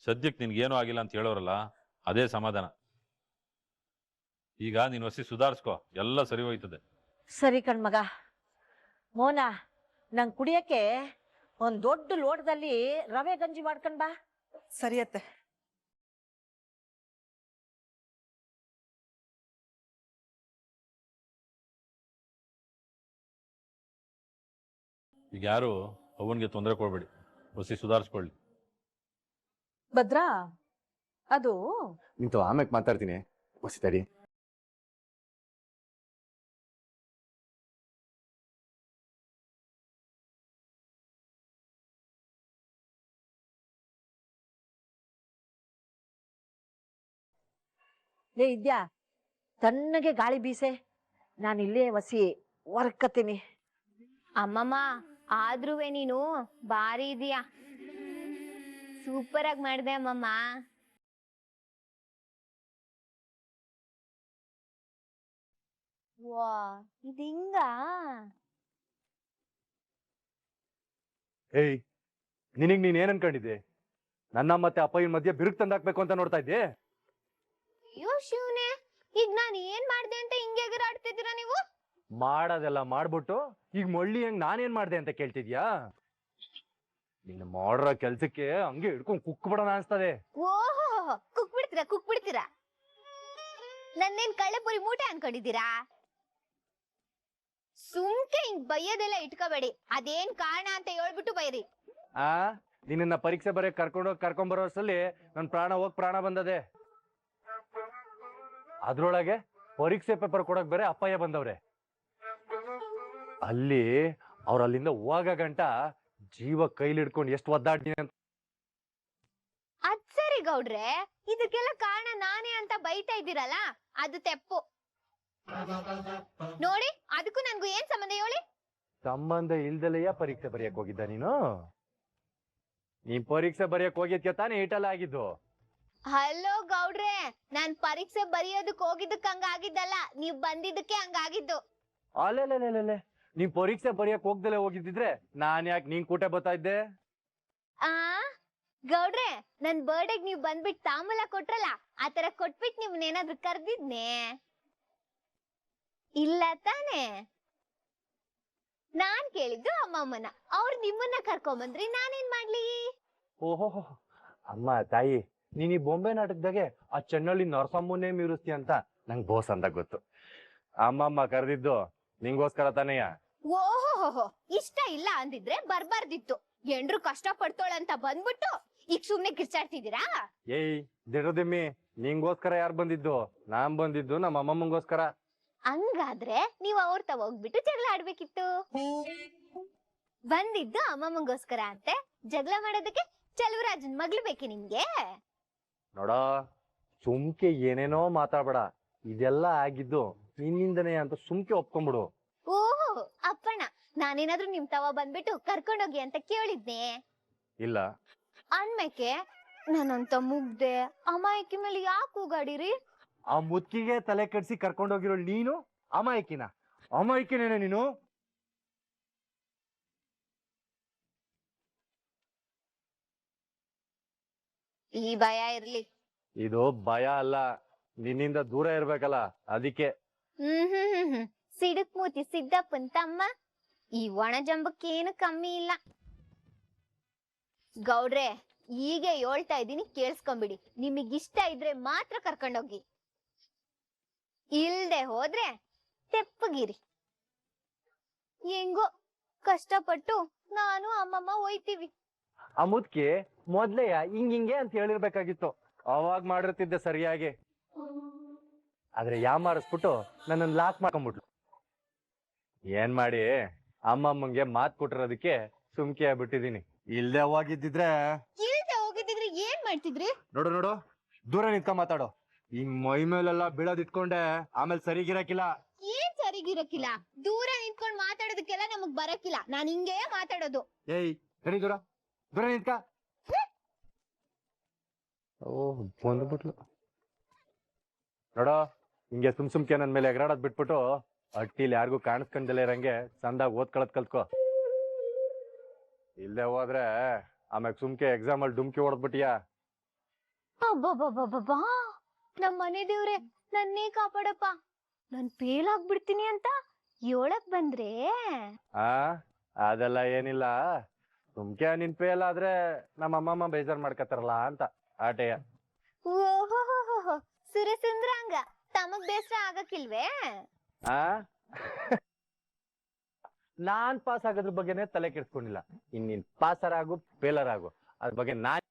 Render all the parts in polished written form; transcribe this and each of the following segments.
ಸದ್ಯಕ್ಕೆ ನಿನ್ಗೇನೂ ಆಗಿಲ್ಲ ಅಂತ ಹೇಳೋರಲ್ಲ, ಅದೇ ಸಮಾಧಾನ. ಈಗ ನೀನು ಹೊಸಿ ಸುಧಾರಿಸ್ಕೋ, ಎಲ್ಲ ಸರಿ ಹೋಯ್ತದೆ. ಸರಿ ಕಣ್ಮಗ. ಮೋನ, ನಂಗೆ ಕುಡಿಯಕ್ಕೆ ಒಂದು ದೊಡ್ಡ ಲೋಟದಲ್ಲಿ ರವೆ ಗಂಜಿ ಮಾಡ್ಕೊಂಡ್ ಬಾ. ಸರಿಯತ್ತೆ. ಈಗ ಯಾರು ಅವನಿಗೆ ತೊಂದರೆ ಕೊಡ್ಬೇಡಿ, ಹೊಸಿ ಸುಧಾರಿಸ್ಕೊಳ್ಳಿ. ಭದ್ರಾ, ಅದು ನಿಂತು ಆಮೇಲೆ ಮಾತಾಡ್ತೀನಿ, ಹೊಸಿ ತಡಿ. ಲೇ ಇದ್ಯಾ, ತಣ್ಣಗೆ ಗಾಳಿ ಬೀಸೆ, ನಾನು ಇಲ್ಲೇ ವಸಿ ಹೊರ್ಕತೀನಿ. ಅಮ್ಮಮ್ಮ, ಆದ್ರೂವೆ ನೀನು ಬಾರಿ ಇದೀಯಾ. ಸೂಪರ್ ಆಗಿ ಮಾಡ್ದೆ ಅಮ್ಮಮ್ಮ. ವಾ, ಇದು ಹಿಂಗ? ಏಯ್, ನೀನ್ ಏನ್ ಅನ್ಕೊಂಡಿದ್ದೆ? ನನ್ನ ಮತ್ತೆ ಅಪ್ಪಯ್ಯನ ಮಧ್ಯೆ ಬಿರುಕು ತಂದಾಕ್ಬೇಕು ಅಂತ ನೋಡ್ತಾ ಇದ್ದೆ? ಅಯ್ಯೋ ಶಿವನೇ, ಈಗ ನಾನು ಏನ್ ಮಾಡ್ದೆ ಅಂತ ಹಿಂಗೆ ಎಗರಾಡ್ತಿದ್ದೀರಾ ನೀವು? ಮಾಡೋದೆಲ್ಲ ಮಾಡ್ಬಿಟ್ಟು ಈಗ ಮೊಳ್ಳಿ ಹೆಂಗ್ ನಾನೇನ್ ಮಾಡ್ದೆ ಅಂತ ಕೇಳ್ತಿದ್ಯಾ? ನಿನ್ನ ಮಾಡ್ರ ಕೆಲ್ಸಕ್ಕೆ ಹಂಗೆ ಹಿಡ್ಕೊಂಡ್ ಕುಕ್ಬಿಡೋಣ ಅನ್ಸ್ತದೆ. ಓಹೋ, ಕುಕ್ ಬಿಡ್ತೀರಾ? ನನ್ನೇನ್ ಕಳ್ಳೆಪುರಿ ಮೂಟೆ ಅನ್ಕೊಂಡಿದ್ದೀರಾ? ಸುಮ್ಕೆ ಹಿಂಗ್ ಬೈಯೋದೆಲ್ಲ ಇಟ್ಕೋಬೇಡಿ. ಅದೇನ್ ಕಾರಣ ಅಂತ ಹೇಳ್ಬಿಟ್ಟು ಬೈರಿ. ಆ ನಿನ್ನ ಪರೀಕ್ಷೆ ಬರೀ ಕರ್ಕೊಂಬರೋ ಅಷ್ಟರಲ್ಲಿ ನನ್ ಪ್ರಾಣ ಬಂದದೆ. ಅದ್ರೊಳಗೆ ಪರೀಕ್ಷೆ ಪೇಪರ್ ಕೊಡಕ್ ಬೇರೆ ಅಪ್ಪಯ್ಯ ಬಂದವ್ರೆ. ಅಲ್ಲಿ ಅಲ್ಲಿಂದ ಹೋಗ ಗಂಟ ಜೀವ ಕೈಲಿಡ್ಕೊಂಡು ಎಷ್ಟು ಒದ್ದಾಡ್ತೀನಿ ಅಂತ. ಅದ್ ಸರಿ ಗೌಡ್ರೆ, ಇದಕ್ಕೆಲ್ಲ ಕಾರಣ ನಾನೇ ಅಂತ ಬೈತಾ ಇದ್ದೀರಲ್ಲ, ಅದು ತೆಪ್ಪು ನೋಡಿ. ಅದಕ್ಕೂ ನನ್ಗೂ ಏನ್ ಸಂಬಂಧ ಹೇಳಿ? ಸಂಬಂಧ ಇಲ್ದಲೆಯ ಪರೀಕ್ಷೆ ಬರೆಯಕ್ ಹೋಗಿದ್ದ ನೀನು? ನೀನ್ ಪರೀಕ್ಷೆ ಬರೆಯಕ್ ಹೋಗಿದ್ಕೆ ತಾನೇ ಏಟೆಲ್ಲ ಆಗಿದ್ದು? ಹಲೋ ಗೌಡ್ರೆ, ನಾನ್ ಪರೀಕ್ಷೆ ಬರೆಯೋದಕ್ ಹೋಗಿದ್ದಕ್ ಹಂಗಾಗಿದ್ದಲ್ಲ, ನೀವ್ ಬಂದಿದ್ದಕ್ಕೆ ಹಂಗಾಗಿದ್ದು. ಅಲ್ಲೆಲ್ಲೆಲ್ಲೆಲ್ಲೆ, ನೀನ್ ಪರೀಕ್ಷೆ ಬರೆಯಕ್ ಹೋಗ್ದಲೆ ಹೋಗಿದ್ದಿದ್ರೆ ನಾನ್ ಯಾಕೆ ನೀನ್ ಕೂಟೆ ಬರ್ತಾ ಇದ್ದೆ? ಆ ಗೌಡ್ರೆ, ನನ್ ಬರ್ಡೇಗ್ ನೀವ್ ಬಂದ್ಬಿಟ್ ತಾಂಬೂಲ ಕೊಟ್ರಲ್ಲ, ಆತರ ಕೊಟ್ಬಿಟ್ ನಿಮ್ನೇನಾದ್ರೂ ಕರ್ದಿದ್ನೆ? ಇಲ್ಲ ತಾನೆ? ನಾನ್ ಕೇಳಿದ್ದು ಅಮ್ಮಮ್ಮನ, ಅವ್ರು ನಿಮ್ಮನ್ನ ಕರ್ಕೊಂಬಂದ್ರಿ, ನಾನೇನ್ ಮಾಡ್ಲಿ? ಓಹೋ, ಅಮ್ಮ ತಾಯಿ, ನೀನ್ ಈ ಬೊಂಬೆ ನಾಟಕದಾಗೆ ಆ ಚೆನ್ನಳ್ಳಿ ನರಸಮ್ಮನ್ನೇ ಮೀರಿಸ್ತಿ ಅಂತ ನಂಗ್ ಬೋಸ್ ಅಂತ ಗೊತ್ತು. ಅಮ್ಮಮ್ಮ ಕರೆದಿದ್ದು ನಿಂಗೋಸ್ಕರ ತಾನೆಯ? ಓಹೋ, ಇಷ್ಟ ಇಲ್ಲ ಅಂದಿದ್ರೆ ಬರ್ಬಾರ್ದಿತ್ತು. ಎಂಡ್ರು ಕಷ್ಟ ಪಡ್ತೋಳಂತ ಬಂದ್ಬಿಟ್ಟು ಈಗ ಸುಮ್ನೆ ಕಿರ್ಚಾಡ್ತಿದ್ದೀರಾ? ಏಯ್ ದಿಡದಿಮ್ಮಿ, ನಿಂಗೋಸ್ಕರ ಯಾರು ಬಂದಿದ್ದು? ನಾನ್ ಬಂದಿದ್ದು ನಮ್ಮ ಅಮ್ಮಮ್ಮಂಗೋಸ್ಕರ. ಹಂಗಾದ್ರೆ ನೀವ್ ಅವ್ರ ಹೋಗ್ಬಿಟ್ಟು ಜಗಳ ಆಡ್ಬೇಕಿತ್ತು. ಬಂದಿದ್ದು ಅಮ್ಮಮ್ಮಂಗೋಸ್ಕರ ಅಂತೆ, ಜಗಳ ಮಾಡೋದಕ್ಕೆ ಚಲುವರಾಜನ್ ಮಗ್ಳು ಬೇಕೆ ನಿಮ್ಗೆ? ನೋಡ, ಸುಮ್ಕೆ ಏನೇನೋ ಮಾತಾಡ್ಬೇಡ. ಇದೆಲ್ಲ ಆಗಿದ್ದು ನಿನ್ನಿಂದನೇ ಅಂತ ಸುಮ್ಕೆ ಒಪ್ಕೊಂಡ್ಬಿಡು. ಓಹೋ ಅಪ್ಪಣ್ಣ, ನಾನೇನಾದ್ರೂ ನಿಮ್ ತವ ಬಂದ್ಬಿಟ್ಟು ಕರ್ಕೊಂಡೋಗಿ ಅಂತ ಕೇಳಿದ್ನೆ? ಇಲ್ಲ. ಅನ್ಮೇಕೆ ನಾನಂತ ಮುಗ್ದೆ ಅಮಾಯಕಿ ಮೇಲೆ ಯಾಕೆ ಕೂಗಾಡಿರಿ? ಆ ಮುದ್ಕಿಗೆ ತಲೆ ಕೆಡ್ಸಿ ಕರ್ಕೊಂಡೋಗಿರೋ ನೀನು ಅಮಾಯಕಿನೇನೆ ನೀನು? ಈ ಭಯ ಇರ್ಲಿ. ಇದು ಭಯ ಅಲ್ಲ, ನಿನ್ನಿಂದ ದೂರ ಇರ್ಬೇಕಲ್ಲ ಅದಕ್ಕೆ. ಸಿಡುಕ್ ಮೂತಿ ಸಿದ್ದಪ್ಪನ್ ತಮ್ಮ ಈ ಒಣ ಜಂಬಕ್ಕೇನು ಕಮ್ಮಿ ಇಲ್ಲ. ಗೌಡ್ರೆ, ಹೀಗೆ ಹೇಳ್ತಾ ಇದ್ದೀನಿ, ಕೇಳಿಸ್ಕೊಂಬಿಡಿ. ನಿಮಗಿಷ್ಟ ಇದ್ರೆ ಮಾತ್ರ ಕರ್ಕೊಂಡೋಗಿ, ಇಲ್ದೆ ಹೋದ್ರೆ ತೆಪ್ಪಗಿರಿ. ಹೆಂಗೋ ಕಷ್ಟಪಟ್ಟು ನಾನು ಅಮ್ಮಮ್ಮ ಹೋಯ್ತೀವಿ. ಆ ಮುದ್ಕಿ ಮೊದ್ಲೆಯ ಹಿಂಗೆ ಅಂತ ಹೇಳಿರ್ಬೇಕಾಗಿತ್ತು, ಅವಾಗ್ ಮಾಡಿರ್ತಿದ್ದೆ ಸರಿಯಾಗಿ. ಆದ್ರೆ ಯಾಮಾರಿಸ್ಬಿಟ್ಟು ನನ್ನನ್ನು ಲಾಕ್ ಮಾಡ್ಕೊಂಡ್ಬಿಟ್ಲು. ಏನ್ ಮಾಡಿ ಅಮ್ಮಮ್ಮಂಗೆ ಮಾತ್ ಕೊಟ್ಟಿರೋದಕ್ಕೆ ಸುಮ್ಕೆ ಆಗ್ಬಿಟ್ಟಿದೀನಿ. ಇಲ್ದೆ ಹೋಗಿದ್ದಿದ್ರೆ ಏನ್ ಮಾಡ್ತಿದ್ರಿ? ನೋಡು ದೂರ ನಿಂತ್ಕ ಮಾತಾಡೋ. ಈ ಮೈ ಮೇಲೆಲ್ಲ ಬೀಳೋದಿಟ್ಕೊಂಡೆ ಆಮೇಲೆ ಸರಿಗಿರಕಿಲ್ಲ. ಏನ್ ಸರಿಗಿರಕ್ಕಿಲ್ಲ? ದೂರ ನಿಂತ್ಕೊಂಡ್ ಮಾತಾಡೋದಕ್ಕೆಲ್ಲ ನಮಗ್ ಬರಕ್ಕಿಲ್ಲ. ನಾನ್ ಹಿಂಗೆ ಮಾತಾಡೋದು. ಏಯ್ ಸರಿ, ದೂರ ನಿಂತ್ಕ. ಓಹ್ ಬಂದ್ಬಿಟ್ಲು ನೋಡೋ. ಹಿಂಗೆ ಸುಮ್ಕೆ ನನ್ ಮೇಲೆ ಎಗರಾಡೋದ್ ಬಿಟ್ಬಿಟ್ಟು ಅಟ್ಟಿಲಿ ಯಾರಿಗೂ ಕಾಣಿಸ್ಕೊಂಡಲೇ ಇರಂಗೆ ಚಂದಾಗ್ ಓದ್ಕೊಳದ್ ಕಲ್ತ್ಕೋ. ಇಲ್ಲದೆ ಹೋದ್ರೆ ಆಮ್ಯಾಗ ಸುಮ್ಕೆ ಎಕ್ಸಾಮ್ ಅಲ್ಲಿ ಡುಮ್ಕಿ ಹೊಡೆದ್ಬಿಟ್ಟಿಯಾ. ಅಬ್ಬಬ್ಬಬ್ಬಬ್ಬಾ ನಮ್ ಮನೆ ದೇವ್ರೆ ನನ್ನೇ ಕಾಪಾಡಪ್ಪ. ನಾನ್ ಫೇಲ್ ಆಗ್ಬಿಡ್ತೀನಿ ಅಂತ ಹೇಳಕ್ ಬಂದ್ರೆ ಆ ಅದೆಲ್ಲ ಏನಿಲ್ಲ. ಸುಮ್ಕೆ ನಿನ್ ಫೇಲ್ ಆದ್ರೆ ನಮ್ಮ ಅಮ್ಮಮ್ಮ ಬೇಜಾರ್ ಮಾಡ್ಕತಾರಲ್ಲ ಅಂತ ಆಟೆಯ. ಓಹೋ ಸುರಸುಂದ್ರಾಂಗ ತಮಗ್ ಬೇಸರ ಆಗಕ್ಕಿಲ್ವೇ? ಆ ನಾನ್ ಪಾಸ್ ಆಗೋದ್ರ ಬಗ್ಗೆನೆ ತಲೆ ಕೆಡ್ಸ್ಕೊಂಡಿಲ್ಲ. ನೀನ್ ಪಾಸರ್ ಆಗು ಫೇಲರ್ ಆಗು ಅದ್ರ ಬಗ್ಗೆ ನಾನ್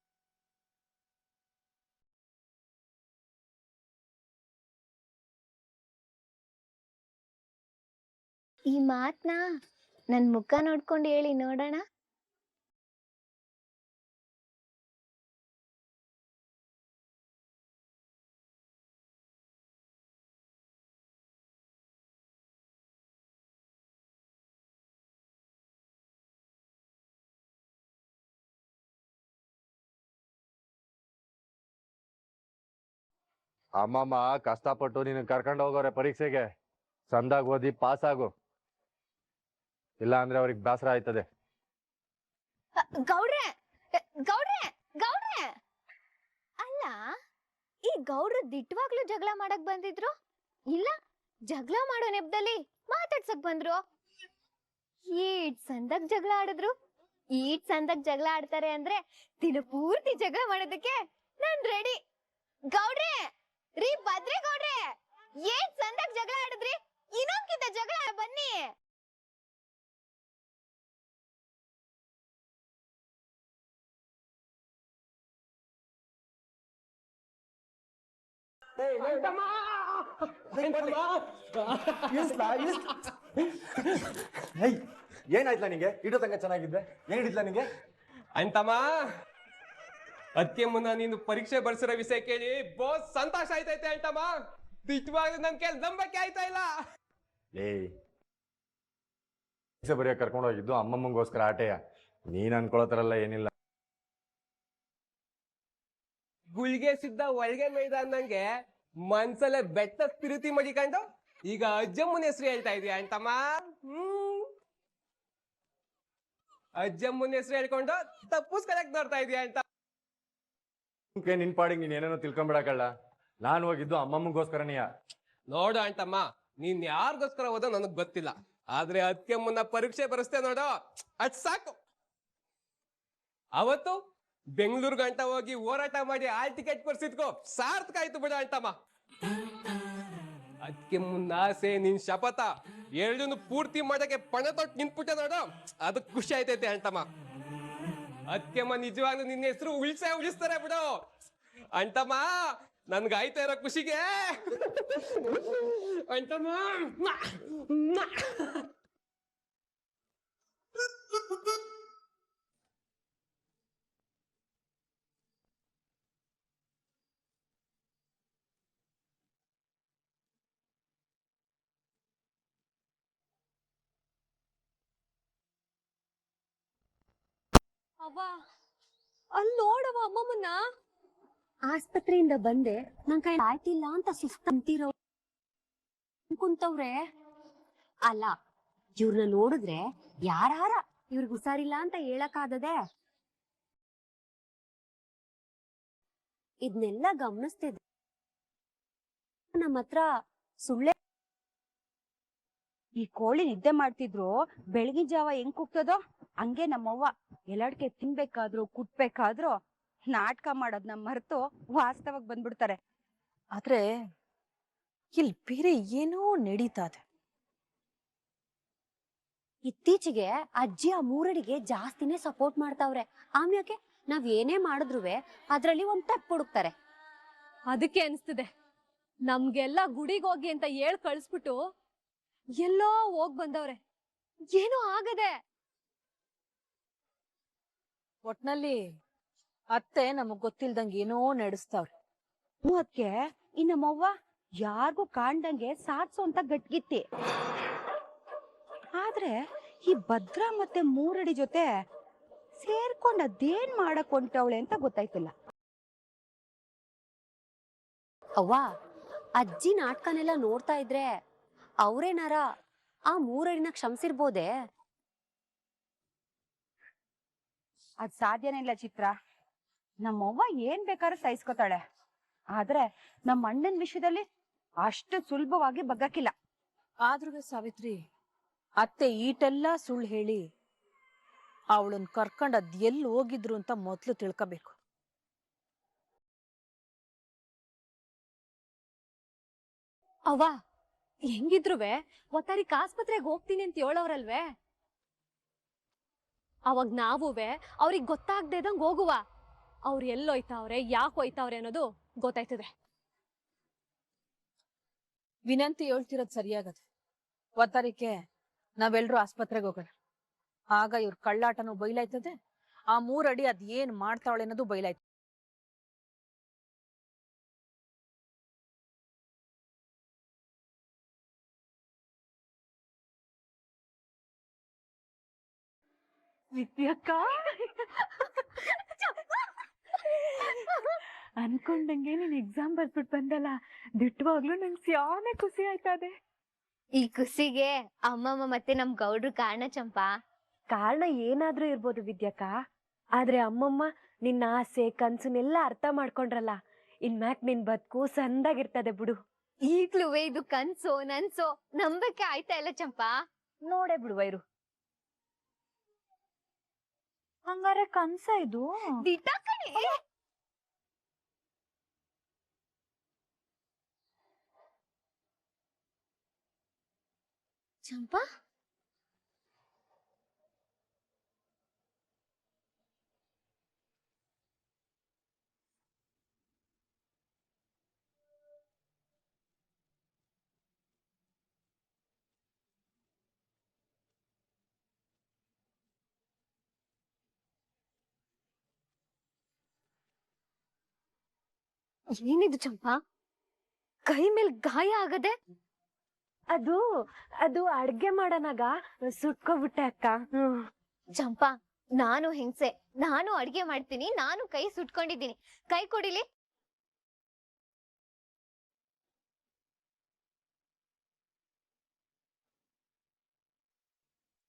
ಈ ಮಾತ್ನ ನನ್ ಮುಖ ನೋಡ್ಕೊಂಡು ಹೇಳಿ ನೋಡೋಣ. ಅಮ್ಮಮ್ಮ ಕಷ್ಟಪಟ್ಟು ನೀನು ಕರ್ಕೊಂಡು ಹೋಗೋರೆ ಪರೀಕ್ಷೆಗೆ. ಚಂದಾಗ್ ಓದಿ ಪಾಸ್ ಆಗು, ಇಲ್ಲ ಅಂದ್ರೆ ಅವ್ರಿಗೆ ಬೇಸರ ಆಯ್ತದೆ. ಗೌಡ್ರೆ ಗೌಡ್ರೆ ಗೌಡ್ರೆ ಅಲ್ಲ, ಈ ಗೌಡ್ರು ದಿಟ್ಟವಾಗ್ಲೂ ಜಗಳ ಮಾಡಕ್ ಬಂದಿದ್ರು ಇಲ್ಲ ಜಗಳ ಮಾಡೋ ನೆಪದಲ್ಲಿ ಮಾತಾಡ್ಸಕ್ ಬಂದ್ರು? ಈಟ್ ಸಂದಕ್ ಜಗಳ ಆಡಿದ್ರು. ಈಟ್ ಸಂದಕ್ ಜಗಳ ಆಡ್ತಾರೆ ಅಂದ್ರೆ ದಿನ ಪೂರ್ತಿ ಜಗಳ ಮಾಡೋದಕ್ಕೆ ನಾನ್ ರೆಡಿ. ಗೌಡ್ರೆ ರೀ ಭದ್ರೆ ಗೌಡ್ರೆ, ಏಟ್ ಸಂದಕ್ ಜಗಳ ಆಡಿದ್ರಿ, ಇನ್ನೊಂದ್ಕಿಂತ ಜಗಳ ಬನ್ನಿ. ಏನಾಯ್ತಲ್ಲ ನಿಂಗೆ? ಇಡೋ ತನಕ ಚೆನ್ನಾಗಿದ್ದೆ, ಏನ್ ಹಿಡಿದ್ಲ ನಿಂಗೆ? ಅಂತಮ್ಮ ಅದಕ್ಕೆ ಮುನ್ನ ನೀನು ಪರೀಕ್ಷೆ ಬರ್ಸಿರೋ ವಿಷಯ ಕೇಳಿ ಬಹುತ್ ಸಂತೋಷ ಆಯ್ತೈತೆ ಅಂತಮ್ಮ. ದಿಟ್ಟವಾಗಿ ನನ್ ಕೇಳಿ ನಂಬಕ್ಕೆ ಆಯ್ತಾ ಇಲ್ಲ. ಬರೆಯ ಕರ್ಕೊಂಡು ಹೋಗಿದ್ದು ಅಮ್ಮಮ್ಮಂಗೋಸ್ಕರ ಆಟೆಯ. ನೀನ್ ಅನ್ಕೊಳತಾರಲ್ಲ ಏನಿಲ್ಲ. ಗುಳ್ಗೆ ಸಿದ್ಧ ಒಳಗೆ ಮೇಯ್ದ ಅನ್ನಂಗೆ ಮನ್ಸಲ್ಲೇ ಬೆಟ್ಟ ಪಿರುತಿ ಮಡಿಕೊಂಡು ಈಗ ಅಜ್ಜಮ್ಮನ ಹೆಸರು ಹೇಳ್ತಾ ಇದೀಯ ಅಂತಮ್ಮ. ಅಜ್ಜಮ್ಮನ ಹೆಸರು ಹೇಳ್ಕೊಂಡು ತಪ್ಪಿಸ್ಕೊಳಕ್ ನೋಡ್ತಾ ಇದೀಯ ಅಂತ. ನಿನ್ ಪಾಡಿಗೆ ನೀನ್ ಏನೇನೋ ತಿಳ್ಕೊಂಬಿಡಕಲ್ಲ. ನಾನ್ ಹೋಗಿದ್ದು ಅಮ್ಮಮ್ಮಗೋಸ್ಕರನೇ. ನೋಡು ಅಂತಮ್ಮ, ನೀನ್ ಯಾರಿಗೋಸ್ಕರ ಹೋದೋ ನನಗ್ ಗೊತ್ತಿಲ್ಲ, ಆದ್ರೆ ಅದಕ್ಕೆ ಮುನ್ನ ಪರೀಕ್ಷೆ ಬರೆಸ್ತೆ ನೋಡು, ಅದ್ ಸಾಕು. ಅವತ್ತು ಬೆಂಗಳೂರು ಗಂಟ ಹೋಗಿ ಹೋರಾಟ ಮಾಡಿ ಆಲ್ ಟಿಕೆಟ್ ಕೊಡ್ಸಿದ್ಕೋ ಸಾರ್ಥಕ ಆಯ್ತು ಬಿಡ ಅಂತಮ್ಮ. ಅದಕ್ಕೆ ಮುನ್ನ ಆಸೆ ನಿನ್ ಶಪಥ ಎರಡನ್ನು ಪೂರ್ತಿ ಮಾಡಕ್ಕೆ ಪಣ ತೊಟ್ಟು ನಿಂತ್ಬಿಟ್ಟೆ ನೋಡು, ಅದಕ್ ಖುಷಿ ಆಯ್ತೈತೆ ಅಂತಮ್ಮ. ಅದಕ್ಕೆ ನಿಜವಾಗ್ಲೂ ನಿನ್ನ ಹೆಸರು ಉಳಿಸ್ತಾರೆ ಬಿಡು ಅಂತಮ್ಮ. ನನ್ಗಾಯ್ತಾ ಇರೋ ಖುಷಿಗೆ ಅಂತಮ್ಮ. ಅವ್ವ ಅಲ್ಲಿ ನೋಡವ ಅಮ್ಮಮ್ಮನ್ನ. ಆಸ್ಪತ್ರೆಯಿಂದ ಬಂದೆ, ನನ್ ಕೈ ಆಯ್ತಿಲ್ಲ ಅಂತ ಸುಸ್ತಂತಿರೋ ಕುಂತವ್ರೆ. ಅಲ್ಲ, ಇವ್ರನ್ನ ನೋಡಿದ್ರೆ ಯಾರಾರ ಇವ್ರಿಗೆ ಹುಷಾರಿಲ್ಲ ಅಂತ ಹೇಳಕ್ಕಾಗದೆ. ಇದನ್ನೆಲ್ಲ ಗಮನಿಸ್ತಿದ್ದೆ. ನಮ್ಮ ಹತ್ರ ಸುಳ್ಳೆ ಈ ಕೋಳಿ ನಿದ್ದೆ ಮಾಡ್ತಿದ್ರು ಬೆಳಗಿನ ಜಾವ ಹೆಂಗ್ ಕೂಗ್ತದೋ ಹಂಗೆ ನಮ್ಮವ್ವ ಎಲ್ಲಾಡ್ಕೆ ತಿನ್ಬೇಕಾದ್ರು ಕುಟ್ಬೇಕಾದ್ರು ನಾಟಕ ಮಾಡೋದ್ನ ಮರೆತು ವಾಸ್ತವಕ್ ಬಂದ್ಬಿಡ್ತಾರೆ. ಆದ್ರೆ ಇಲ್ಲಿ ಬೇರೆ ಏನೋ ನಡೀತಾ ಇದೆ. ಇತ್ತೀಚೆಗೆ ಅಜ್ಜಿ ಆ ಮೂರಡಿಗೆ ಜಾಸ್ತಿನೇ ಸಪೋರ್ಟ್ ಮಾಡ್ತಾವ್ರೆ. ಆಮ್ಯಾಕೆ ನಾವ್ ಏನೇ ಮಾಡಿದ್ರುವೆ ಅದ್ರಲ್ಲಿ ಒಂದ್ ತಪ್ಪು ಹುಡುಕ್ತಾರೆ. ಅದಕ್ಕೆ ಅನ್ಸ್ತಿದೆ ನಮ್ಗೆಲ್ಲ ಗುಡಿಗೆ ಹೋಗಿ ಅಂತ ಹೇಳ್ ಕಳಿಸ್ಬಿಟ್ಟು ಎಲ್ಲೋ ಹೋಗ್ ಬಂದವ್ರೆ, ಏನೋ ಆಗದೆ. ಒಟ್ನಲ್ಲಿ ಅತ್ತೆ ನಮಗ್ ಗೊತ್ತಿಲ್ದಂಗೆ ಏನೋ ನಡೆಸ್ತಾವ್ರೆ. ಅದಕ್ಕೆ ಈ ನಮ್ಮವ್ವ ಯಾರಿಗೂ ಕಾಣ್ದಂಗೆ ಸಾಧ್ಸೋ ಅಂತ ಗಟ್ಗಿತ್ತಿ. ಆದ್ರೆ ಈ ಭದ್ರಾ ಮತ್ತೆ ಮೂರಡಿ ಜೊತೆ ಸೇರ್ಕೊಂಡ್ ಅದೇನ್ ಮಾಡಕ್ ಹೊಂಟವಳೆ ಅಂತ ಗೊತ್ತಾಯ್ತಿಲ್ಲ. ಅವ್ವ, ಅಜ್ಜಿ ನಾಟಕನೆಲ್ಲ ನೋಡ್ತಾ ಇದ್ರೆ ಅವ್ರೇನಾರ ಆ ಮೂರಡಿನ ಕ್ಷಮಿಸಿರ್ಬೋದೆ? ಅದ್ ಸಾಧ್ಯನೇ ಇಲ್ಲ ಚಿತ್ರ. ನಮ್ಮವ್ವ ಏನ್ ಬೇಕಾದ್ರೂ ಸಹಿಸ್ಕೊತಾಳೆ, ಆದ್ರೆ ನಮ್ಮ ಅಣ್ಣನ ವಿಷಯದಲ್ಲಿ ಅಷ್ಟು ಸುಲಭವಾಗಿ ಬಗ್ಗಕ್ಕಿಲ್ಲ. ಆದ್ರೂ ಸಾವಿತ್ರಿ, ಅತ್ತೆ ಈಟೆಲ್ಲ ಸುಳ್ಳು ಹೇಳಿ ಅವಳನ್ನ ಕರ್ಕೊಂಡ್ ಅದ್ ಎಲ್ಲಿ ಹೋಗಿದ್ರು ಅಂತ ಮೊದ್ಲು ತಿಳ್ಕೋಬೇಕು. ಅವ್ವ ಹೆಂಗಿದ್ರುವೆ ಒತ್ತಾರಿಕ್ ಆಸ್ಪತ್ರೆಗೆ ಹೋಗ್ತೀನಿ ಅಂತ ಹೇಳೋರಲ್ವೇ, ಅವಾಗ ನಾವುವೆ ಅವ್ರಿಗೆ ಗೊತ್ತಾಗ್ದೇ ಇದ್ದಂಗ್ ಹೋಗುವ. ಅವ್ರು ಎಲ್ಲೋಯ್ತಾವ್ರೆ, ಯಾಕೆ ಹೋಯ್ತಾವ್ರೆ ಅನ್ನೋದು ಗೊತ್ತಾಯ್ತದೆ. ವಿನಂತಿ ಹೇಳ್ತಿರೋದ್ ಸರಿಯಾಗದೆ. ಒತ್ತಾರಿಕೆ ನಾವೆಲ್ರೂ ಆಸ್ಪತ್ರೆಗೆ ಹೋಗೋಣ. ಆಗ ಇವ್ರ ಕಳ್ಳಾಟನೂ ಬೈಲಾಯ್ತದೆ, ಆ 3 ಅಡಿ ಅದ್ ಏನ್ ಮಾಡ್ತಾವಳೆ ಅನ್ನೋದು ಬೈಲಾಯ್ತದೆ. ವಿದ್ಯಕ್ಕ ಅನ್ಕೊಂಡಂಗೆ ನೀನ್ ಎಕ್ಸಾಮ್ ಬರ್ಬಿಟ್ಟು ಬಂದಲ್ಲ, ದಿಟ್ಟವಾಗ್ಲೂ ನಂಗೆ ಸ್ಯಾನೆ ಖುಷಿ ಆಯ್ತದೆ. ಈ ಖುಷಿಗೆ ಅಮ್ಮಮ್ಮ ಮತ್ತೆ ನಮ್ ಗೌಡ್ರು ಕಾರಣ ಚಂಪಾ. ಕಾರಣ ಏನಾದ್ರೂ ಇರ್ಬೋದು ವಿದ್ಯಕ್ಕ, ಆದ್ರೆ ಅಮ್ಮಮ್ಮ ನಿನ್ನ ಆಸೆ ಕನ್ಸನ್ನೆಲ್ಲ ಅರ್ಥ ಮಾಡ್ಕೊಂಡ್ರಲ್ಲ, ಇನ್ಮ್ಯಾಕ್ ನಿನ್ ಬದುಕು ಸಂದಾಗಿರ್ತದೆ ಬಿಡು. ಈಗ್ಲೂ ಇದು ಕನ್ಸೋ ನನ್ಸೋ ನಂಬಕ್ಕೆ ಆಯ್ತಾ ಇಲ್ಲ ಚಂಪಾ. ನೋಡೇ ಬಿಡುವ ಇರು. ಹಂಗಾರೆ ಕನ್ಸ ಇದು? ದಿಟ ಕಣೆ. ಚಂಪಾ ಏನಿದು ಚಂಪಾ, ಕೈ ಮೇಲ್ ಗಾಯ ಆಗದೆ? ಅದು ಅದು ಅಡ್ಗೆ ಮಾಡೋನಾಗ ಸುಟ್ಕೋಬಿಟ್ಟೆ ಅಕ್ಕ. ಚಂಪಾ, ನಾನು ಹೆಂಗ್ಸೆ, ನಾನು ಅಡ್ಗೆ ಮಾಡ್ತೀನಿ, ನಾನು ಕೈ ಸುಟ್ಕೊಂಡಿದ್ದೀನಿ. ಕೈ ಕೊಡಿಲಿ.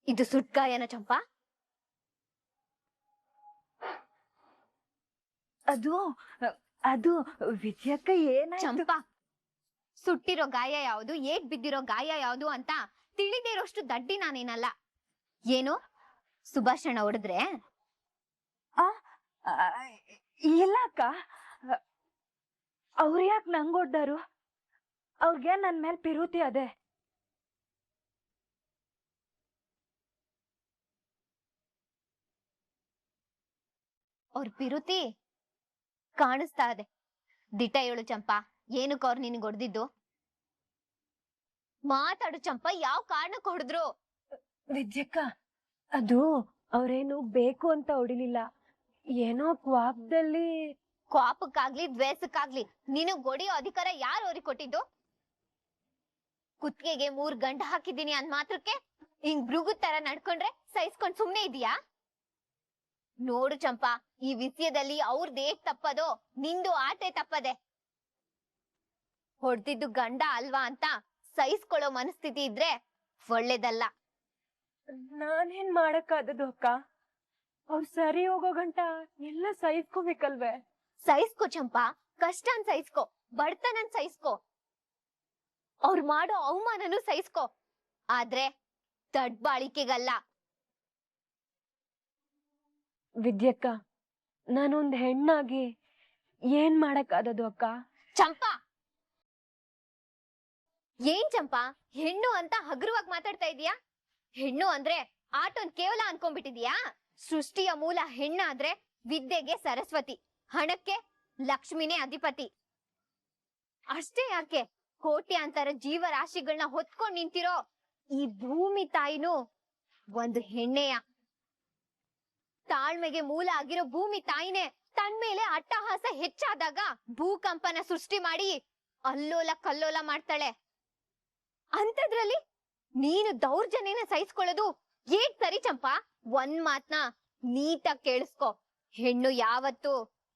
ಇದು ಸುಟ್ಗಾಯನ ಚಂಪಾ? ಅದು ಅದು ವಿದ್ಯಕ್ಕ ಏನಾಯ್ತು? ಚಂಪಾ, ಸುಟ್ಟಿರೋ ಗಾಯ ಯಾವುದು, ಏಟ್ ಬಿದ್ದಿರೋ ಗಾಯ ಯಾವುದು ಅಂತ ತಿಳಿದೇ ಇರೋಷ್ಟು ದಡ್ಡಿ ನಾನೇನಲ್ಲ. ಏನು ಸುಭಾಷಣ ಹೊಡೆದ್ರೆ? ಇಲ್ಲ ಅಕ್ಕ, ಅವ್ರು ಯಾಕೆ ನಂಗ್ ಹೊಡ್ದಾರು? ಅವ್ರಿಗೆ ನನ್ ಮೇಲೆ ಪಿರುತಿ ಅದೇ. ಅವ್ರ ಪಿರುತಿ ಕಾಣಿಸ್ತಾ ಇದೆ. ದಿಟ ಹೇಳು ಚಂಪಾ, ಏನಕ್ಕೆ ಅವ್ರು ನಿನಗೆ ಹೊಡೆದಿದ್ದು? ಮಾತಾಡು ಚಂಪಾ, ಯಾವ ಕಾರಣಕ್ಕೆ ಹೊಡೆದ್ರು? ವಿದ್ಯಕ್ಕ, ಅದು ಅವ್ರೇನು ಬೇಕು ಅಂತ ಹೊಡಿಲಿಲ್ಲ, ಏನೋ ಕ್ವಾಪದಲ್ಲಿ. ಕ್ವಾಪಕ್ಕಾಗ್ಲಿ ದ್ವೇಷಕ್ಕಾಗ್ಲಿ ನಿನಗ್ ಹೊಡಿಯೋ ಅಧಿಕಾರ ಯಾರು ಅವ್ರಿಗೆ ಕೊಟ್ಟಿದ್ದು? ಕುತ್ತಿಗೆಗೆ 3 ಗಂಟೆ ಹಾಕಿದ್ದೀನಿ ಅಂದ್ ಮಾತ್ರಕ್ಕೆ ಹಿಂಗ್ ಭೃಗು ತರ ನಡ್ಕೊಂಡ್ರೆ ಸಹಿಸ್ಕೊಂಡ್ ಸುಮ್ನೆ ಇದೀಯಾ? ನೋಡು ಚಂಪಾ, ಈ ವಿಷಯದಲ್ಲಿ ಅವ್ರದ್ದು ಏಟ್ ತಪ್ಪದೋ ನಿಂದು ಆಟೆ ತಪ್ಪದೆ. ಹೊಡ್ದಿದ್ದು ಗಂಡ ಅಲ್ವಾ ಅಂತ ಸಹಿಸ್ಕೊಳ್ಳೋ ಮನಸ್ಥಿತಿ ಇದ್ರೆ ಒಳ್ಳೇದಲ್ಲ. ನಾನೇನ್ ಮಾಡಕ್ಕಾದದು ಅಕ್ಕ? ಅವ್ರು ಸರಿ ಹೋಗೋ ಗಂಟ ಎಲ್ಲ ಸಹಿಸ್ಕೋಬೇಕಲ್ವೇ? ಸಹಿಸ್ಕೋ ಚಂಪಾ, ಕಷ್ಟನ್ ಸಹಿಸ್ಕೋ, ಬಡತನನ್ ಸಹಿಸ್ಕೋ, ಅವ್ರು ಮಾಡೋ ಅವಮಾನನು ಸಹಿಸ್ಕೋ, ಆದ್ರೆ ದಡ್ಬಾಳಿಕೆಗಲ್ಲ. ವಿದ್ಯಕ್ಕ, ನಾನೊಂದ್ ಹೆಣ್ಣಾಗಿ ಏನ್ ಮಾಡಕ್ಕಾದದು ಅಕ್ಕ? ಚಂಪಾ, ಏನ್ ಚಂಪಾ ಹೆಣ್ಣು ಅಂತ ಹಗುರವಾಗಿ ಮಾತಾಡ್ತಾ ಇದೀಯಾ? ಹೆಣ್ಣು ಅಂದ್ರೆ ಆಟೋನ್ ಕೇವಲ ಅನ್ಕೊಂಡ್ಬಿಟ್ಟಿದ್ಯಾ? ಸೃಷ್ಟಿಯ ಮೂಲ ಹೆಣ್ಣಾದ್ರೆ ವಿದ್ಯೆಗೆ ಸರಸ್ವತಿ, ಹಣಕ್ಕೆ ಲಕ್ಷ್ಮಿನೇ ಅಧಿಪತಿ. ಅಷ್ಟೇ ಯಾಕೆ, ಕೋಟ್ಯಾಂತರ ಜೀವರಾಶಿಗಳನ್ನ ಹೊತ್ಕೊಂಡ್ ನಿಂತಿರೋ ಈ ಭೂಮಿ ತಾಯಿನೂ ಒಂದು ಹೆಣ್ಣೆಯ. ತಾಳ್ಮೆಗೆ ಮೂಲ ಆಗಿರೋ ಭೂಮಿ ತಾಯಿನೇ ತನ್ ಮೇಲೆ ಅಟ್ಟಹಾಸ ಹೆಚ್ಚಾದಾಗ ಭೂಕಂಪನ ಸೃಷ್ಟಿ ಮಾಡಿ ಅಲ್ಲೋಲ ಕಲ್ಲೋಲ ಮಾಡ್ತಾಳೆ. ಅಂತದ್ರಲ್ಲಿ ನೀನು ದೌರ್ಜನ್ಯನ ಸಹಿಸ್ಕೊಳ್ಳೋದು ಏಟ್ ಸರಿ ಚಂಪಾ? ಒಂದ್ ಮಾತ್ನ ನೀಟಾಗಿ ಕೇಳಿಸ್ಕೊ, ಹೆಣ್ಣು ಯಾವತ್ತು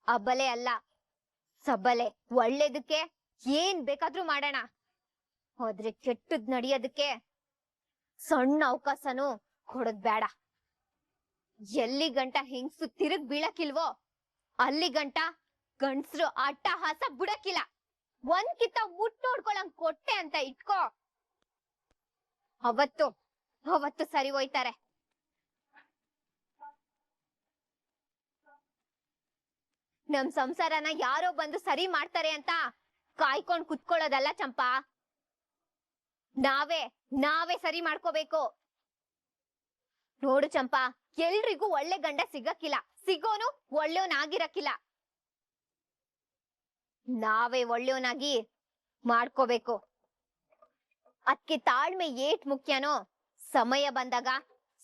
ಅಬಲೆ ಅಲ್ಲ, ಸಬಲೆ. ಒಳ್ಳೇದಕ್ಕೆ ಏನ್ ಬೇಕಾದ್ರೂ ಮಾಡೋಣ, ಆದ್ರೆ ಕೆಟ್ಟದ್ ನಡೆಯೋದಕ್ಕೆ ಸಣ್ಣ ಅವಕಾಶನೂ ಕೊಡೋದ್ ಬೇಡ. ಎಲ್ಲಿ ಗಂಟ ಹೆಂಗ್ಸು ತಿರುಗ್ ಬೀಳಕ್ಕಿಲ್ವೋ ಅಲ್ಲಿ ಗಂಟ ಗಂಡ್ಸ್ರು ಅಟ್ಟಹಾಸ ಬಿಡಕ್ಕಿಲ್ಲ. ಒಂದ್ ಕಿತ್ತ ಮುಟ್ ನೋಡ್ಕೊಳಂಗ್ ಕೊಟ್ಟೆ ಅಂತ ಇಟ್ಕೋ, ಅವತ್ತು ಸರಿ ಹೋಯ್ತಾರೆ. ನಮ್ ಸಂಸಾರನ ಯಾರೋ ಬಂದು ಸರಿ ಮಾಡ್ತಾರೆ ಅಂತ ಕಾಯ್ಕೊಂಡ್ ಕುತ್ಕೊಳ್ಳೋದಲ್ಲ ಚಂಪಾ. ನಾವೇ ಸರಿ ಮಾಡ್ಕೋಬೇಕು. ನೋಡು ಚಂಪಾ, ಎಲ್ರಿಗೂ ಒಳ್ಳೆ ಗಂಡ ಸಿಗಕ್ಕಿಲ್ಲ, ಸಿಗೋನು ಒಳ್ಳೆಯವನಾಗಿರಕ್ಕಿಲ್ಲ. ನಾವೇ ಒಳ್ಳೆಯವನಾಗಿ ಮಾಡ್ಕೋಬೇಕು. ಅದಕ್ಕೆ ತಾಳ್ಮೆ ಏಟ್ ಮುಖ್ಯನೋ, ಸಮಯ ಬಂದಾಗ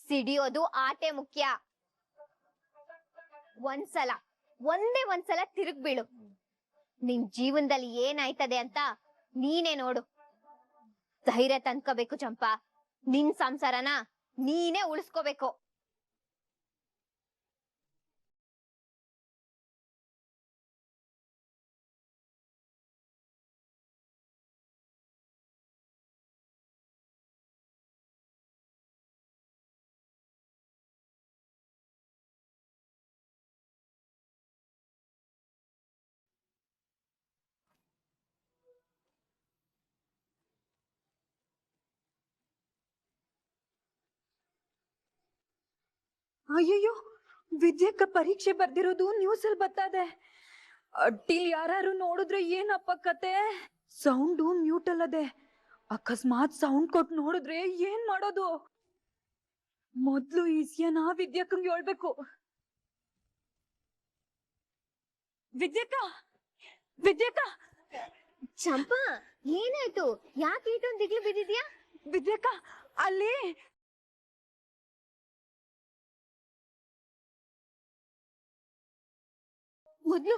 ಸಿಡಿಯೋದು ಆಟೆ ಮುಖ್ಯ. ಒಂದೇ ಒಂದ್ಸಲ ತಿರುಗ್ ಬೀಳು. ನಿನ್ ಜೀವನದಲ್ಲಿ ಏನಾಯ್ತದೆ ಅಂತ ನೀನೇ ನೋಡು. ಧೈರ್ಯ ತಂದ್ಕೋಬೇಕು ಚಂಪಾ. ನಿನ್ ಸಂಸಾರನ ನೀನೇ ಉಳಿಸ್ಕೋಬೇಕು. ಅಯ್ಯಯ್ಯೋ, ವಿದ್ಯಕ್ಕ ಪರೀಕ್ಷೆ ಬರ್ದಿರೋದು ನ್ಯೂಸ್ ಅಲ್ಲಿ ಬರ್ತದೆ. ಅಟ್ಟಿಲ್ ಯಾರು ನೋಡಿದ್ರೆ ಏನಪ್ಪ ಕತೆ? ಸೌಂಡು ಮ್ಯೂಟ್ ಅಲ್ಲದೆ, ಅಕಸ್ಮಾತ್ ಸೌಂಡ್ ಕೊಟ್ಟು ನೋಡಿದ್ರೆ ಏನ್ ಮಾಡೋದು? ಮೊದ್ಲು ಈಸಿಯನ ವಿದ್ಯಕ್ಕಂಗೆ ಹೇಳ್ಬೇಕು. ವಿದ್ಯಕ್ಕ ಚಂಪಾ, ಏನಾಯ್ತು? ಯಾಕೆ ಇಷ್ಟೊಂದು ದಿಗ್ಲು ಬಿದ್ದಿದ್ಯಾ? ವಿದ್ಯಕ್ಕ, ಅಲ್ಲಿ ಮೊದ್ಲು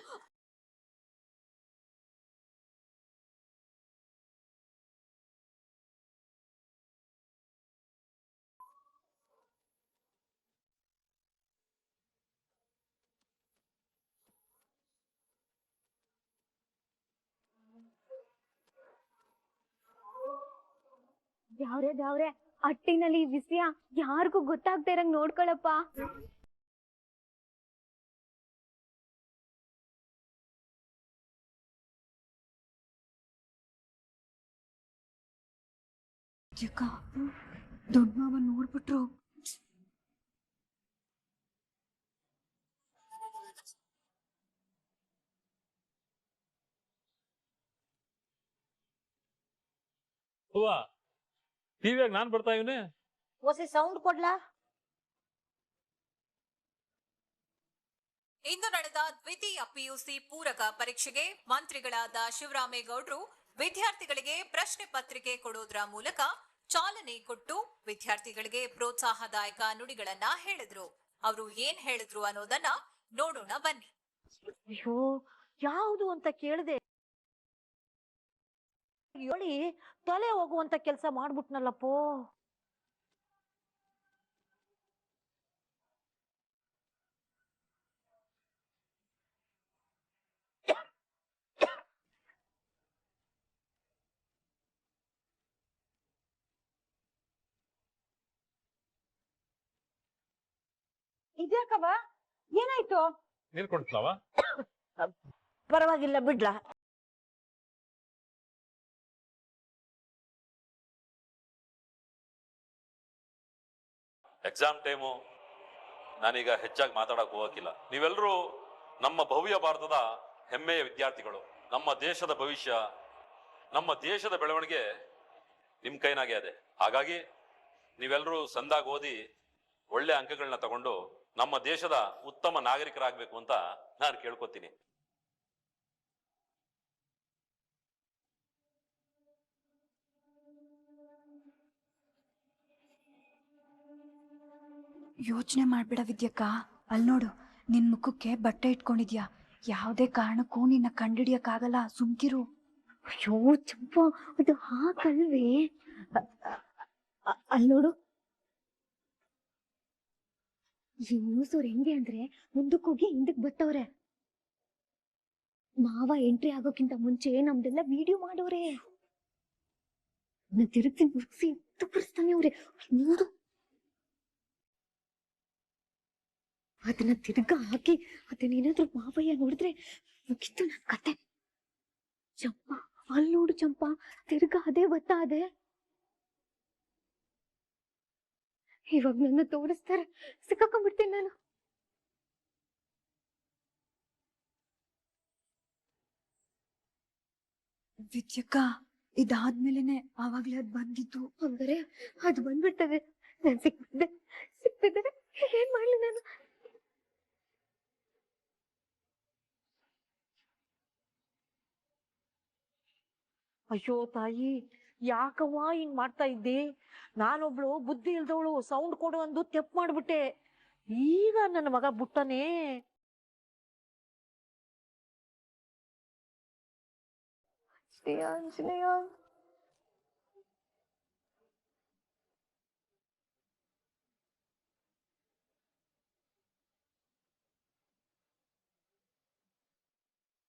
ದ್ಯಾವ್ರೆ ಅಟ್ಟಿನಲ್ಲಿ ಈ ವಿಷಯ ಯಾರಿಗೂ ಗೊತ್ತಾಗ್ತಾ ಇರಂಗ್ ನೋಡ್ಕೊಳಪ್ಪ. ದೊಡ್ಡ ಮಾವ ನೋಡ್ಬಿಟ್ರು. ಟಿವಿಯಾಗ ನಾನ್ ಬರ್ತಾ ಇವನೇ ಹೊಸ ಸೌಂಡ್ ಕೊಡ್ಲಾ? ಇಂದು ನಡೆದ ದ್ವಿತೀಯ ಪಿಯುಸಿ ಪೂರಕ ಪರೀಕ್ಷೆಗೆ ಮಂತ್ರಿಗಳಾದ ಶಿವರಾಮೇಗೌಡರು ವಿದ್ಯಾರ್ಥಿಗಳಿಗೆ ಪ್ರಶ್ನೆ ಪತ್ರಿಕೆ ಕೊಡೋದ್ರ ಮೂಲಕ ಚಾಲನೆ ಕೊಟ್ಟು ವಿದ್ಯಾರ್ಥಿಗಳಿಗೆ ಪ್ರೋತ್ಸಾಹದಾಯಕ ನುಡಿಗಳನ್ನ ಹೇಳಿದ್ರು. ಅವರು ಏನ್ ಹೇಳಿದ್ರು ಅನ್ನೋದನ್ನ ನೋಡೋಣ ಬನ್ನಿ. ಅಯ್ಯೋ, ಯಾವುದು ಅಂತ ಕೇಳಿದೆ ಹೇಳಿ ತಲೆ ಹೋಗುವಂತ ಕೆಲಸ ಮಾಡ್ಬಿಟ್ನಲ್ಲಪ್ಪೋ. ಇದ್ಯಾಕವ, ಏನಾಯ್ತು? ನೀರ್ ಕೊಡ್ತಾವ? ಪರವಾಗಿಲ್ಲ ಬಿಡ್ಲಾ? ಎಕ್ಸಾಮ್ ಟೈಮು, ನಾನೀಗ ಹೆಚ್ಚಾಗಿ ಮಾತಾಡಕ್ ಹೋಗಕ್ಕಿಲ್ಲ. ನೀವೆಲ್ಲರೂ ನಮ್ಮ ಭವ್ಯ ಭಾರತದ ಹೆಮ್ಮೆಯ ವಿದ್ಯಾರ್ಥಿಗಳು. ನಮ್ಮ ದೇಶದ ಭವಿಷ್ಯ, ನಮ್ಮ ದೇಶದ ಬೆಳವಣಿಗೆ ನಿಮ್ ಕೈನಾಗೆ ಇದೆ. ಹಾಗಾಗಿ ನೀವೆಲ್ಲರೂ ಸಂದಾಗಿ ಓದಿ ಒಳ್ಳೆ ಅಂಕಗಳನ್ನ ತಗೊಂಡು ನಮ್ಮ ದೇಶದ ಉತ್ತಮ ನಾಗರಿಕರಾಗಬೇಕು ಅಂತ ನಾನು ಕೇಳ್ಕೊತೀನಿ. ಯೋಚನೆ ಮಾಡ್ಬೇಡ ವಿದ್ಯಕ್ಕ. ಅಲ್ಲಿ ನೋಡು, ನಿನ್ ಮುಖಕ್ಕೆ ಬಟ್ಟೆ ಇಟ್ಕೊಂಡಿದ್ಯಾ. ಯಾವುದೇ ಕಾರಣಕ್ಕೂ ನಿನ್ನ ಕಂಡಿಡಿಯಕ್ಕಾಗಲ್ಲ, ಸುಮ್ಕಿರು. ಅಯ್ಯೋ ಚಂಪಾ, ಅದು ಹಾಕಲ್ವೇ? ಅಲ್ಲಿ ನೋಡು, ಈ ನ್ಯೂಸವ್ರು ಹೆಂಗೆ ಅಂದ್ರೆ ಮುಂದಕ್ಕೆ ಹೋಗಿ ಹಿಂದಕ್ ಬರ್ತವ್ರೆ. ಮಾವ ಎಂಟ್ರಿ ಆಗೋಕ್ಕಿಂತ ಮುಂಚೆ ನಮ್ದೆಲ್ಲ ವಿಡಿಯೋ ಮಾಡೋರೆ. ತಿರುಗಿಸಿ ತೋರಿಸ್ತಾನೆ ಅವ್ರೆ. ನೋಡು, ಅದನ್ನ ತಿರ್ಗಾ ಹಾಕಿ ಅದನ್ನೇನಾದ್ರೂ ಮಾವಯ್ಯ ನೋಡಿದ್ರೆ ಮುಗಿತು ನನ್ ಕತೆ. ಚಂಪಾ ಅಲ್ಲಿ ನೋಡು ಚಂಪಾ, ತಿರ್ಗಾ ಅದೇ ಬತ್ತಾ ಅದೇ. ಇವಾಗ ನನ್ನ ತೋರಿಸ್ತಾರೆ, ಸಿಕ್ಕಾಕೊಂಡ್ಬಿಡ್ತೀನಿ ನಾನು. ವಿದ್ಯಕ್ಕ ಇದಾದ್ಮೇಲೆನೆ ಆವಾಗ್ಲೇ ಅದ್ ಬಂದಿದ್ದು. ಹಂಗಾರೆ ಅದು ಬಂದ್ಬಿಡ್ತದೆ. ನಾನ್ ಸಿಕ್ತಿದ್ದೆ ಏನ್ ಮಾಡ್ಲಿ ನಾನು? ಅಯ್ಯೋ ತಾಯಿ, ಯಾಕವ್ವ ಹಿಂಗ್ ಮಾಡ್ತಾ ಇದ್ದೆ? ನಾನೊಬ್ಳು ಬುದ್ಧಿ ಇಲ್ದವಳು ಸೌಂಡ್ ಕೊಡು ಒಂದು ತೆಪ್ ಮಾಡ್ಬಿಟ್ಟೆ. ಈಗ ನನ್ನ ಮಗ ಬಿಟ್ಟನೇ. ಆಂಜನೇಯ